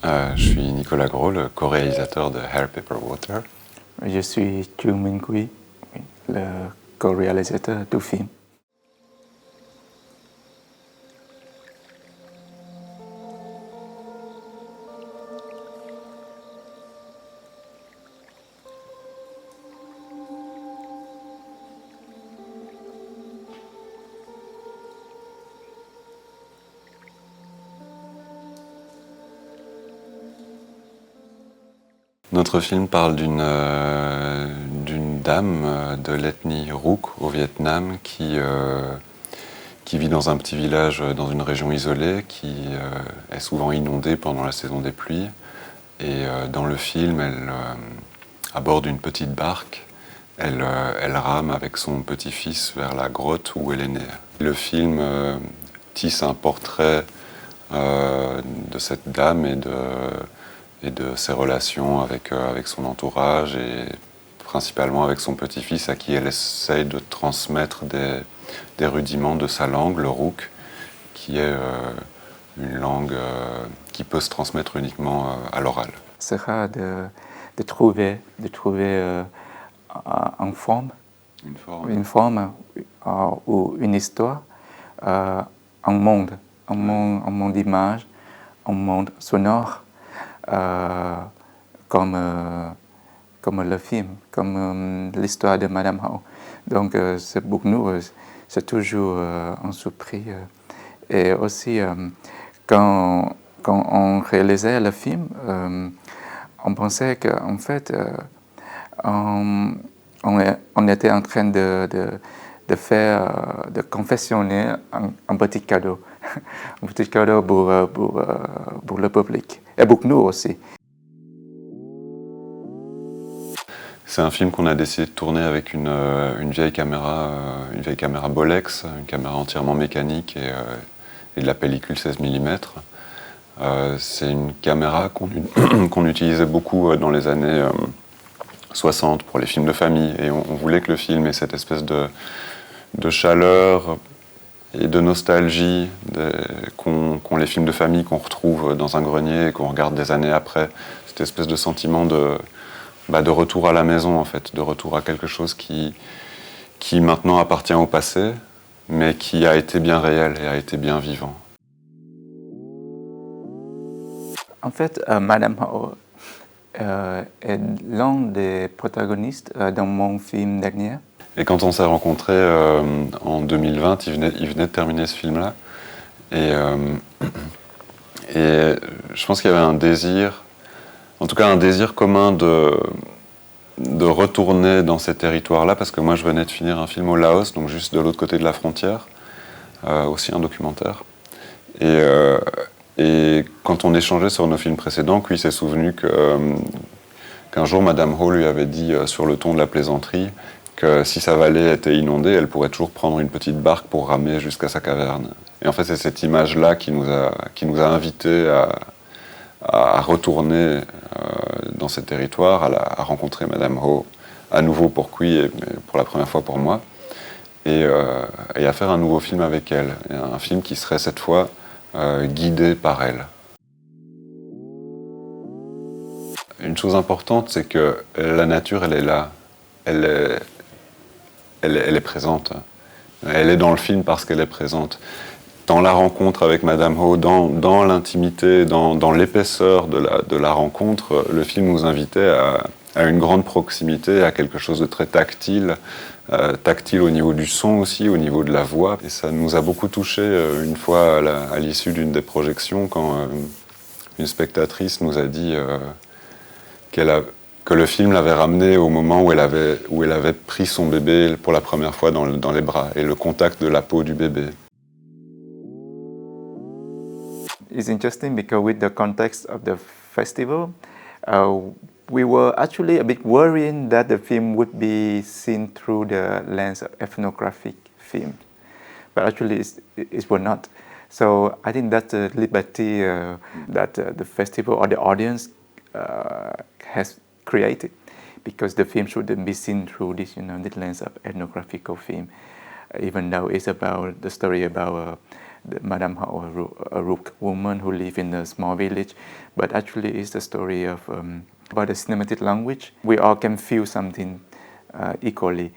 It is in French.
Je suis Nicolas Gros, le co-réalisateur de Hair Paper Water. Je suis Chu Minh Quy, le co-réalisateur du film. Notre film parle d'une dame de l'ethnie Rouk au Vietnam qui vit dans un petit village dans une région isolée qui est souvent inondée pendant la saison des pluies. Et dans le film, à bord d'une petite barque, elle rame avec son petit-fils vers la grotte où elle est née. Le film tisse un portrait de cette dame et de ses relations avec son entourage et principalement avec son petit-fils à qui elle essaye de transmettre des rudiments de sa langue, le rouk, qui est une langue qui peut se transmettre uniquement à l'oral. Ce sera de trouver une forme ou une histoire, un monde d'images, un monde sonore, comme le film, comme l'histoire de Madame Ho. Donc pour nous, c'est toujours un surprise. Et aussi, quand on réalisait le film, on pensait qu'en fait, on était en train de confectionner un petit cadeau, un petit cadeau pour le public et pour nous aussi. C'est un film qu'on a décidé de tourner avec une vieille caméra Bolex, une caméra entièrement mécanique et de la pellicule 16 mm. C'est une caméra qu'on utilisait beaucoup dans les années 60 pour les films de famille, et on voulait que le film ait cette espèce de chaleur et de nostalgie qu'ont les films de famille qu'on retrouve dans un grenier et qu'on regarde des années après. Cette espèce de sentiment de retour à la maison, en fait, de retour à quelque chose qui maintenant appartient au passé, mais qui a été bien réel et a été bien vivant. En fait, Madame Ho est l'un des protagonistes dans mon film dernier. Et quand on s'est rencontrés en 2020, il venait de terminer ce film-là. Et je pense qu'il y avait un désir, en tout cas un désir commun de retourner dans ces territoires-là, parce que moi je venais de finir un film au Laos, donc juste de l'autre côté de la frontière, aussi un documentaire. Et quand on échangeait sur nos films précédents, lui s'est souvenu qu'un jour Madame Ho lui avait dit sur le ton de la plaisanterie que si sa vallée était inondée, elle pourrait toujours prendre une petite barque pour ramer jusqu'à sa caverne. Et en fait, c'est cette image-là qui nous a invités à retourner dans ces territoires, à rencontrer Madame Ho, à nouveau pour Quy et pour la première fois pour moi, et à faire un nouveau film avec elle. Et un film qui serait cette fois guidé par elle. Une chose importante, c'est que la nature, elle est là. Elle est présente. Elle est dans le film parce qu'elle est présente. Dans la rencontre avec Madame Ho, dans l'intimité, dans l'épaisseur de la rencontre, le film nous invitait à une grande proximité, à quelque chose de très tactile, tactile au niveau du son aussi, au niveau de la voix. Et ça nous a beaucoup touché une fois à l'issue d'une des projections, quand une spectatrice nous a dit que le film l'avait ramenée au moment où elle avait pris son bébé pour la première fois dans les bras, et le contact de la peau du bébé. It's interesting because with the context of the festival, we were actually a bit worrying that the film would be seen through the lens of ethnographic film, but actually it was not. So I think that's a liberty that the festival or the audience has created, because the film shouldn't be seen through this, this lens of ethnographical film, even though it's about the story about the Madame Hao, a Rook woman who lives in a small village, but actually it's the story of about the cinematic language. We all can feel something equally.